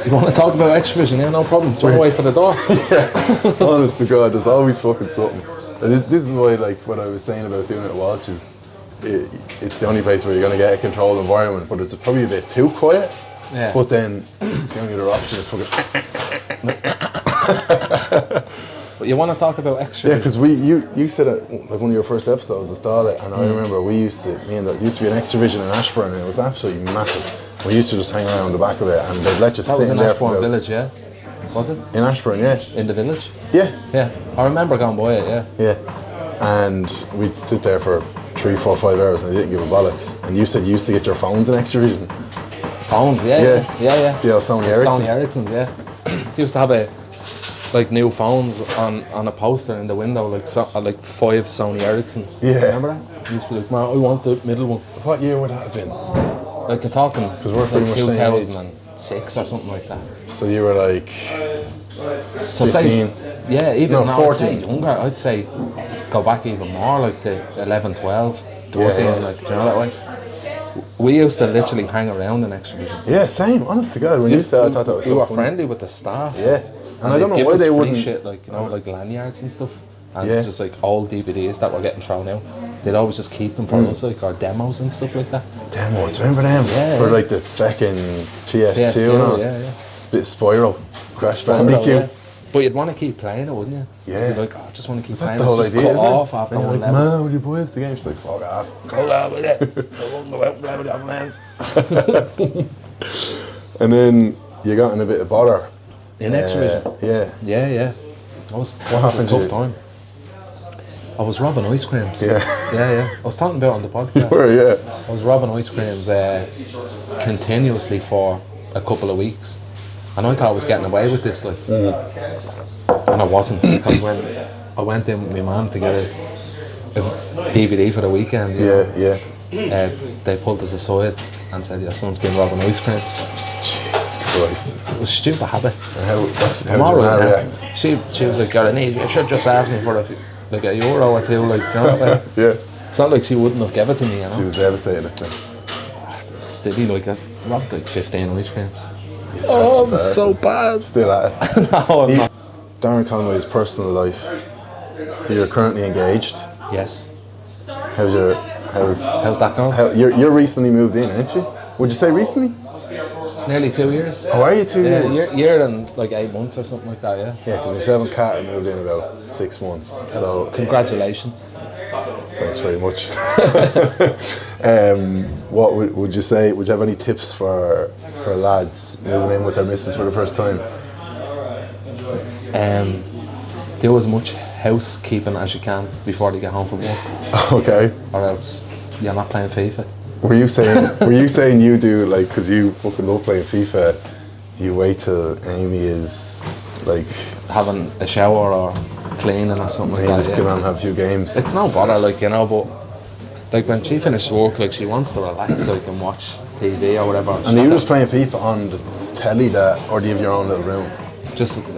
Speaker 2: You want to talk about Extravision? Yeah, no problem. Jump away for the door.
Speaker 1: Yeah. Honest to God, there's always fucking something. And this is why, like, what I was saying about doing it at Walsh is, it's the only place where you're going to get a controlled environment, but it's probably a bit too quiet.
Speaker 2: Yeah.
Speaker 1: But then the only other option is fucking.
Speaker 2: But you want to talk about Extravision?
Speaker 1: Yeah, because you said it like one of your first episodes, install it, and I remember me and that used to be an Extravision in Ashburn, and it was absolutely massive. We used to just hang around the back of it, and they'd let you sit in there.
Speaker 2: That was in Ashburn Village, yeah. Was it?
Speaker 1: In Ashburn, yeah.
Speaker 2: In the village?
Speaker 1: Yeah.
Speaker 2: Yeah. I remember going by it, yeah.
Speaker 1: Yeah. And we'd sit there for 3, 4, 5 hours and they didn't give a bollocks. And you said you used to get your phones in Extravision.
Speaker 2: Phones, yeah.
Speaker 1: Yeah, Sony Ericsson.
Speaker 2: Sony Ericssons, yeah. They used to have new phones on a poster in the window, like 5 Sony Ericssons.
Speaker 1: Yeah.
Speaker 2: Remember that? You used to be like, man, I want the middle one.
Speaker 1: What year would that have been?
Speaker 2: Like you're talking,
Speaker 1: because we're pretty much
Speaker 2: 2006 or something like that.
Speaker 1: So you were like 15?
Speaker 2: Even now
Speaker 1: 14.
Speaker 2: I'd say younger. I'd say go back even more, like to 11, 12, 14, like, do you know that way? We used to literally hang around in Extravision.
Speaker 1: Yeah, same, honest to God. When you started, I thought that was so
Speaker 2: We were
Speaker 1: funny.
Speaker 2: friendly with the staff.
Speaker 1: Yeah. And I don't know why they wouldn't.
Speaker 2: Shit, like, like lanyards and stuff. And just like old DVDs that were getting thrown out. they'd always just keep them for us, like, or demos and stuff like that.
Speaker 1: Demos, remember them?
Speaker 2: Yeah,
Speaker 1: for
Speaker 2: yeah.
Speaker 1: like the fucking PS2
Speaker 2: PS2,
Speaker 1: and all.
Speaker 2: yeah.
Speaker 1: It's a bit Spyro, Crash
Speaker 2: Spyro,
Speaker 1: Bandicoot.
Speaker 2: yeah. But you'd want to keep playing it, wouldn't you?
Speaker 1: Yeah.
Speaker 2: You'd be like, oh, I just want to keep
Speaker 1: That's
Speaker 2: playing
Speaker 1: the
Speaker 2: it.
Speaker 1: whole
Speaker 2: Just
Speaker 1: idea,
Speaker 2: cut
Speaker 1: isn't
Speaker 2: off
Speaker 1: it?
Speaker 2: after
Speaker 1: And you're
Speaker 2: one
Speaker 1: like,
Speaker 2: level.
Speaker 1: man, would you play this the game? She's like, fuck off.
Speaker 2: Go out with it. I won't go out and play with your friends.
Speaker 1: And then you got in a bit of bother.
Speaker 2: In Extravision?
Speaker 1: Yeah.
Speaker 2: Yeah. That was
Speaker 1: happened
Speaker 2: a
Speaker 1: to
Speaker 2: tough
Speaker 1: you?
Speaker 2: time. I was robbing ice creams.
Speaker 1: Yeah.
Speaker 2: Yeah. I was talking about it on the podcast.
Speaker 1: Yeah.
Speaker 2: I was robbing ice creams continuously for a couple of weeks. And I thought I was getting away with this, like. And I wasn't, because when I went in with my mum to get a DVD for the weekend, you know,
Speaker 1: Yeah.
Speaker 2: they pulled us aside and said, your son's been robbing ice creams.
Speaker 1: Jesus Christ.
Speaker 2: It was a stupid habit.
Speaker 1: And how
Speaker 2: I'm all
Speaker 1: did
Speaker 2: right
Speaker 1: you
Speaker 2: now.
Speaker 1: react?
Speaker 2: She was like, you're an idiot, you should just ask me for like a euro or two, like, you know, like,
Speaker 1: Yeah.
Speaker 2: it's not like she wouldn't have given it to me, you
Speaker 1: She
Speaker 2: know.
Speaker 1: was devastated, it's like.
Speaker 2: It's silly, like, I robbed like 15 ice creams.
Speaker 1: Oh,
Speaker 2: I'm so bad.
Speaker 1: Still at it.
Speaker 2: No, I'm not.
Speaker 1: Darren Conway's personal life. So you're currently engaged.
Speaker 2: Yes.
Speaker 1: How's
Speaker 2: How's that going?
Speaker 1: You're recently moved in, aren't you? Would you say recently?
Speaker 2: Nearly 2 years.
Speaker 1: Oh, are you 2 years?
Speaker 2: Yeah, year and like 8 months or something like that, yeah.
Speaker 1: Yeah, because myself and Kat moved in about 6 months. So
Speaker 2: Congratulations.
Speaker 1: thanks very much. What would you say? Would you have any tips for lads moving in with their missus for the first time?
Speaker 2: Do as much housekeeping as you can before they get home from work,
Speaker 1: Okay.
Speaker 2: or else you're not playing FIFA.
Speaker 1: Were you saying you do, like, because you fucking love playing FIFA, you wait till Amy is like,
Speaker 2: Having a shower or cleaning or something like
Speaker 1: and you
Speaker 2: that.
Speaker 1: just
Speaker 2: Yeah.
Speaker 1: get on and have a few games?
Speaker 2: It's no bother, like, you know, but like when she finishes work, like, she wants to relax, like, and watch TV or whatever.
Speaker 1: And are you just playing FIFA on the telly, or do you have your own little room?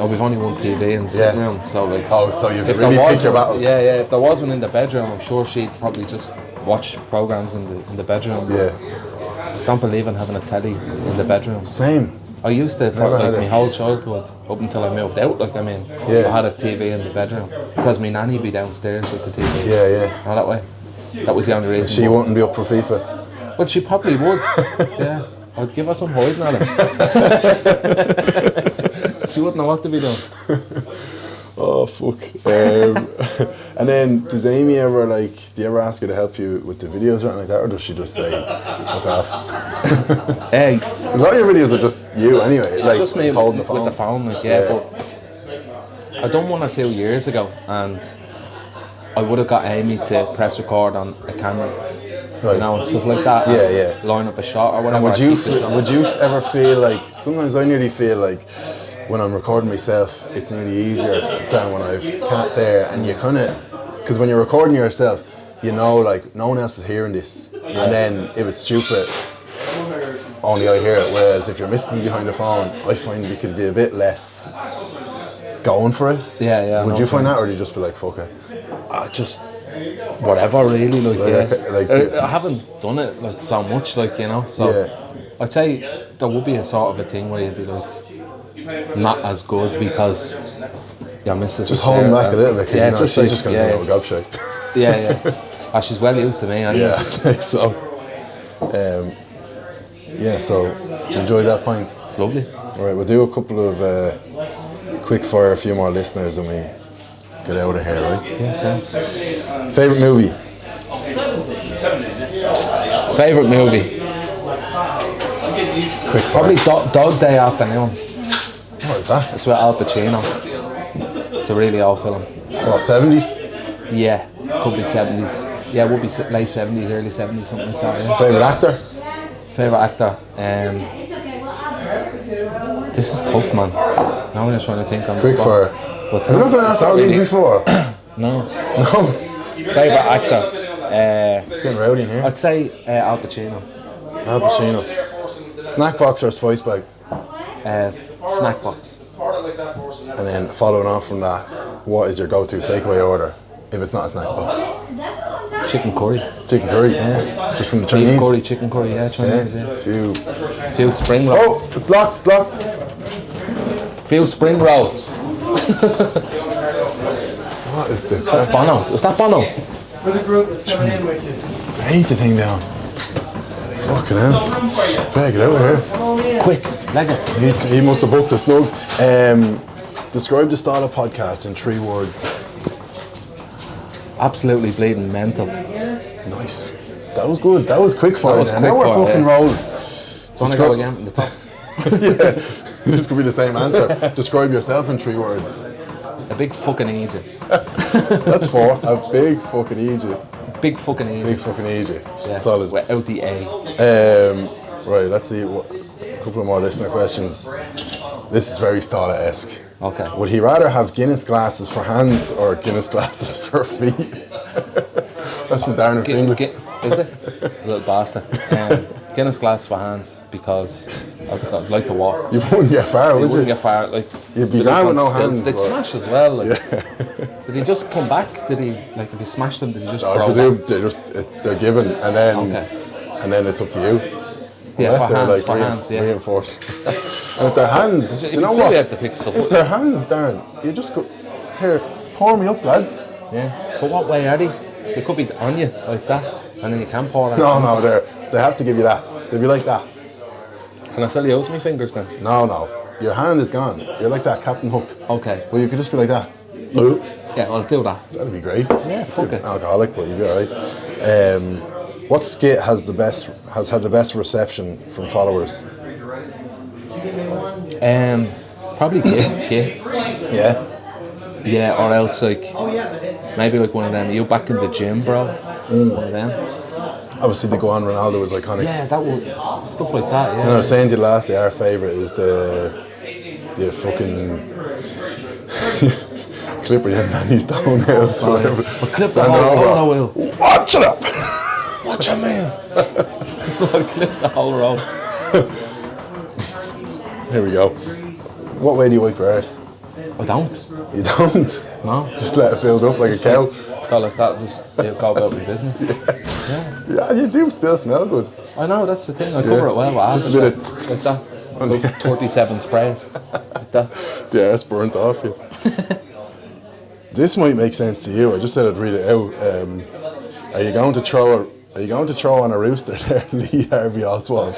Speaker 2: we've only one TV in the sitting
Speaker 1: Yeah.
Speaker 2: room, so like.
Speaker 1: Oh, so you
Speaker 2: if
Speaker 1: really
Speaker 2: there
Speaker 1: pick
Speaker 2: was
Speaker 1: your
Speaker 2: one-
Speaker 1: battles.
Speaker 2: Yeah. If there was one in the bedroom, I'm sure she'd probably just watch programs in the bedroom.
Speaker 1: Yeah.
Speaker 2: Don't believe in having a telly in the bedroom.
Speaker 1: Same.
Speaker 2: I used to for
Speaker 1: Never
Speaker 2: like
Speaker 1: had
Speaker 2: my
Speaker 1: it.
Speaker 2: whole childhood up until I moved out. Like, I mean,
Speaker 1: Yeah.
Speaker 2: I had a TV in the bedroom because my nanny be downstairs with the TV.
Speaker 1: Yeah.
Speaker 2: All that way. That was the only reason.
Speaker 1: She wouldn't be up for FIFA.
Speaker 2: Well, she probably would. Yeah, I'd give her some hiding on it. She wouldn't know what to be doing.
Speaker 1: Oh fuck. And then does Amy ever, like, do you ever ask her to help you with the videos or anything like that, or does she just say fuck off?
Speaker 2: Hey,
Speaker 1: A lot of your videos are just you anyway.
Speaker 2: it's
Speaker 1: Like,
Speaker 2: just me
Speaker 1: holding the phone.
Speaker 2: with the phone, like, yeah.
Speaker 1: Yeah.
Speaker 2: But I done 1 or 2 years ago, and I would have got Amy to press record on a camera,
Speaker 1: Right.
Speaker 2: you know, and stuff like that.
Speaker 1: Yeah,
Speaker 2: and
Speaker 1: yeah.
Speaker 2: Line up a shot or whatever.
Speaker 1: And
Speaker 2: or keep the shot.
Speaker 1: would you ever feel like, sometimes I nearly feel like when I'm recording myself, it's nearly easier than when I've Cat there, and you kind of, because when you're recording yourself, you know, like, no one else is hearing this, and then if it's stupid, only I hear it, whereas if your missus is behind the phone, I find we could be a bit less going for it.
Speaker 2: Yeah.
Speaker 1: Would
Speaker 2: no
Speaker 1: you find
Speaker 2: problem.
Speaker 1: that, or do you just be like, fuck it?
Speaker 2: Just whatever, really, like, yeah.
Speaker 1: Like,
Speaker 2: I haven't done it like so much, like, you know. So
Speaker 1: Yeah.
Speaker 2: I'd say there would be a sort of a thing where you'd be like not as good because your missus
Speaker 1: Just
Speaker 2: is
Speaker 1: holding
Speaker 2: there,
Speaker 1: back a little bit, because
Speaker 2: yeah,
Speaker 1: you know,
Speaker 2: just
Speaker 1: she's
Speaker 2: like,
Speaker 1: just going to
Speaker 2: yeah,
Speaker 1: do a gobshite.
Speaker 2: yeah. She's well used to me, anyway.
Speaker 1: Yeah, I'd say so. Yeah, so enjoy that pint.
Speaker 2: It's lovely.
Speaker 1: All right, we'll do a couple of quick fire, a few more listeners, and we get out of here, right?
Speaker 2: Yeah, same.
Speaker 1: Favorite movie?
Speaker 2: Favorite movie?
Speaker 1: It's quick fire.
Speaker 2: Probably Dog Day Afternoon.
Speaker 1: What is that?
Speaker 2: It's with Al Pacino. It's a really old film.
Speaker 1: What, 70s?
Speaker 2: Yeah, could be 70s. Yeah, it would be late 70s, early 70s, something like that. Yeah.
Speaker 1: Favorite actor?
Speaker 2: Favourite actor? This is tough, man. Now I'm just trying to think on the
Speaker 1: Quick
Speaker 2: spot.
Speaker 1: fire.
Speaker 2: Well, it's
Speaker 1: Have you not been asked all these
Speaker 2: really-
Speaker 1: before?
Speaker 2: No.
Speaker 1: No.
Speaker 2: Favourite actor?
Speaker 1: Getting rowdy in here.
Speaker 2: I'd say Al Pacino.
Speaker 1: Al Pacino. Snack box or a spice bag?
Speaker 2: Snack box.
Speaker 1: And then following on from that, what is your go-to takeaway order if it's not a snack box?
Speaker 2: Chicken curry.
Speaker 1: Chicken curry?
Speaker 2: Yeah.
Speaker 1: Just from the Chinese?
Speaker 2: Beef curry, chicken curry, yeah, Chinese,
Speaker 1: Yeah.
Speaker 2: yeah. Few spring rolls.
Speaker 1: Oh, it's locked, it's locked.
Speaker 2: Few spring rolls.
Speaker 1: What is the...
Speaker 2: That's Bono. Is that Bono?
Speaker 3: For the group that's coming in with you.
Speaker 1: I hate the thing down. Fucking hell. Better get out of here.
Speaker 2: Quick, leg it.
Speaker 1: He must have booked the snug. Describe the style of podcast in 3 words.
Speaker 2: Absolutely bleeding mental.
Speaker 1: Nice. That was good. That was quick fire.
Speaker 2: That was
Speaker 1: Now
Speaker 2: quick
Speaker 1: we're
Speaker 2: fire,
Speaker 1: fucking
Speaker 2: yeah.
Speaker 1: rolling.
Speaker 2: Do you want to go again from the top?
Speaker 1: Yeah. This could be the same answer. Describe yourself in 3 words.
Speaker 2: A big fucking idiot.
Speaker 1: That's 4. A big fucking idiot.
Speaker 2: Big fucking idiot.
Speaker 1: Big fucking idiot.
Speaker 2: Yeah.
Speaker 1: Solid.
Speaker 2: Without the A.
Speaker 1: Right, let's see. A couple of more listener questions. This is very Stala-esque.
Speaker 2: Okay.
Speaker 1: Would he rather have Guinness glasses for hands or Guinness glasses for feet? That's from Darren Conway.
Speaker 2: Is it? Little bastard. Guinness glass for hands because I'd like to walk.
Speaker 1: You wouldn't get far, would you?
Speaker 2: Wouldn't get far. Like
Speaker 1: You'd be
Speaker 2: they'd
Speaker 1: grand with
Speaker 2: on
Speaker 1: no
Speaker 2: stilts.
Speaker 1: hands.
Speaker 2: They'd
Speaker 1: but-
Speaker 2: smash as well. Like. Did he just come back? Did he like if he smashed them? Did he just?
Speaker 1: I
Speaker 2: throw
Speaker 1: presume
Speaker 2: back?
Speaker 1: they're given, and then
Speaker 2: Okay.
Speaker 1: it's up to you.
Speaker 2: Yeah,
Speaker 1: Unless
Speaker 2: for
Speaker 1: they're
Speaker 2: hands.
Speaker 1: like
Speaker 2: For hands. Yeah.
Speaker 1: reinforced. And if they're hands, do you know
Speaker 2: still
Speaker 1: what?
Speaker 2: have to pick stuff
Speaker 1: If
Speaker 2: up.
Speaker 1: they're hands, Darren, you just go here. Pour me up, lads.
Speaker 2: Yeah. But what way are they? They could be on you like that, and then you can pour that.
Speaker 1: No, they have to give you that. They'll be like that.
Speaker 2: Can I still use my fingers then?
Speaker 1: No. Your hand is gone. You're like that Captain Hook.
Speaker 2: Okay.
Speaker 1: Well, you could just be like that.
Speaker 2: Yeah, I'll do that.
Speaker 1: That'd be great.
Speaker 2: Yeah, fuck it.
Speaker 1: Alcoholic, but you'd be alright. What skit has had the best reception from followers?
Speaker 2: Probably gay.
Speaker 1: Yeah.
Speaker 2: Yeah, or else like maybe like one of them. You back in the gym, bro? One of them.
Speaker 1: Obviously, the Go On Ronaldo was iconic.
Speaker 2: Yeah, that was stuff like that.
Speaker 1: And I
Speaker 2: Yeah.
Speaker 1: was saying to you last day, our favourite is the fucking clip of your nanny's toenails or whatever.
Speaker 2: But clip the
Speaker 1: Standing
Speaker 2: whole
Speaker 1: over.
Speaker 2: road, I will.
Speaker 1: Watch it up!
Speaker 2: Watch a man. I'll clip the whole road.
Speaker 1: Here we go. What way do you wipe your arse?
Speaker 2: I don't.
Speaker 1: You don't?
Speaker 2: No.
Speaker 1: Just let it build up like a cow?
Speaker 2: Go like that, just go about my business. Yeah.
Speaker 1: Yeah, you do still smell good.
Speaker 2: I know, that's the thing. I cover it well with
Speaker 1: Just a bit of
Speaker 2: like that. About 37 sprays. Like that.
Speaker 1: The arse burnt off you. This might make sense to you. I just said I'd read it out. Are you going to throw on a rooster there, Lee Harvey Oswald?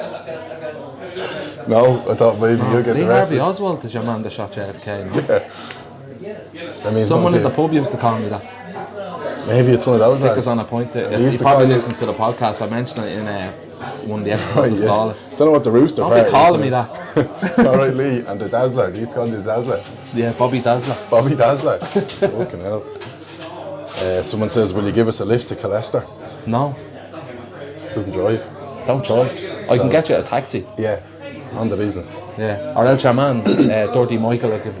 Speaker 1: No, I thought maybe you'll get
Speaker 2: Lee
Speaker 1: the
Speaker 2: Harvey
Speaker 1: reference.
Speaker 2: Oswald is your man that shot JFK. No?
Speaker 1: That means
Speaker 2: Someone
Speaker 1: nothing
Speaker 2: in the
Speaker 1: to
Speaker 2: pub used to call me that.
Speaker 1: you. Maybe it's one of those
Speaker 2: Stickers
Speaker 1: lads.
Speaker 2: on a point there.
Speaker 1: He used
Speaker 2: He
Speaker 1: to
Speaker 2: probably
Speaker 1: call you-
Speaker 2: listens to the podcast. I mentioned it in one of the
Speaker 1: Oh,
Speaker 2: episodes of Stall.
Speaker 1: Don't know what the rooster
Speaker 2: Don't
Speaker 1: part
Speaker 2: be
Speaker 1: is,
Speaker 2: calling me
Speaker 1: though.
Speaker 2: that.
Speaker 1: All right, Lee, and the Dazzler. They used to call you the Dazzler.
Speaker 2: Yeah, Bobby Dazzler.
Speaker 1: Bobby Dazzler. Fucking hell. Someone says, will you give us a lift to Colester?
Speaker 2: No,
Speaker 1: Doesn't drive.
Speaker 2: don't drive. I can get you a taxi.
Speaker 1: Yeah, on the business.
Speaker 2: Yeah. Or else your man, Dirty Michael, will give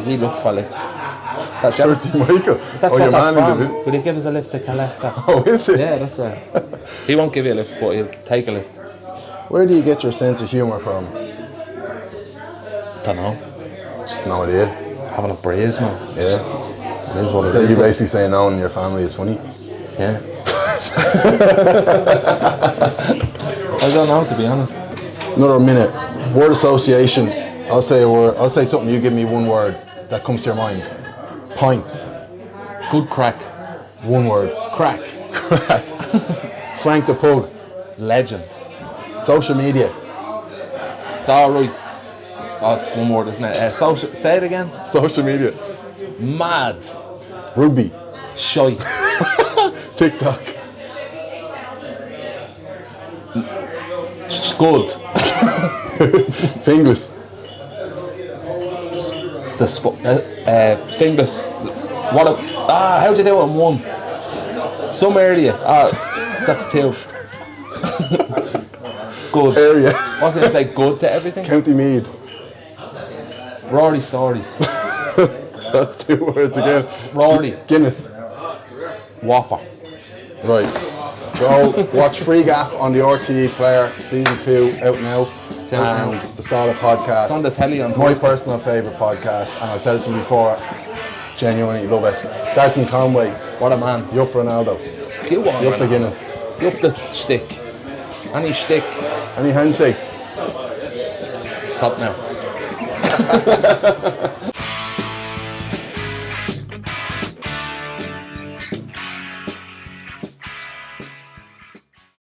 Speaker 2: he looks for lifts. That's your,
Speaker 1: Dirty Michael.
Speaker 2: that's
Speaker 1: Oh,
Speaker 2: what
Speaker 1: your
Speaker 2: that's
Speaker 1: man in
Speaker 2: from.
Speaker 1: the
Speaker 2: Will you give us a lift to Calesta?
Speaker 1: Oh, is it?
Speaker 2: Yeah, that's right. He won't give you a lift, but he'll take a lift.
Speaker 1: Where do you get your sense of humour from?
Speaker 2: Don't know.
Speaker 1: Just no idea.
Speaker 2: Having a breeze, man.
Speaker 1: Yeah.
Speaker 2: It is what it
Speaker 1: So
Speaker 2: is.
Speaker 1: you basically say no and your family is funny?
Speaker 2: Yeah. I don't know, to be honest.
Speaker 1: Another minute. Word association. I'll say a word. I'll say something. You give me one word that comes to your mind. Pints.
Speaker 2: Good crack.
Speaker 1: One word.
Speaker 2: Crack.
Speaker 1: Crack. Frank the Pug.
Speaker 2: Legend.
Speaker 1: Social media.
Speaker 2: It's alright. Oh, it's one word, isn't it? Social. Say it again.
Speaker 1: Social media.
Speaker 2: Mad.
Speaker 1: Rugby.
Speaker 2: Shite.
Speaker 1: TikTok.
Speaker 2: Good.
Speaker 1: Fingers.
Speaker 2: Fingers. What a. How'd you do it in one? Some area. That's two. Good.
Speaker 1: Area.
Speaker 2: What can I say? Good to everything?
Speaker 1: County Mead.
Speaker 2: Rory Stories.
Speaker 1: That's 2 words again.
Speaker 2: Rory.
Speaker 1: Guinness.
Speaker 2: Whopper.
Speaker 1: Right. Go watch Free Gaff on the RTE Player, Season 2, out now.
Speaker 2: out
Speaker 1: And the Starter Podcast.
Speaker 2: It's on the telly on
Speaker 1: My
Speaker 2: Thursday.
Speaker 1: personal favourite podcast, and I've said it to you before, genuinely love it. Darren Conway,
Speaker 2: What a man.
Speaker 1: you up Ronaldo,
Speaker 2: You want
Speaker 1: you up the Guinness.
Speaker 2: You up the stick. Any stick.
Speaker 1: Any handshakes?
Speaker 2: Stop now.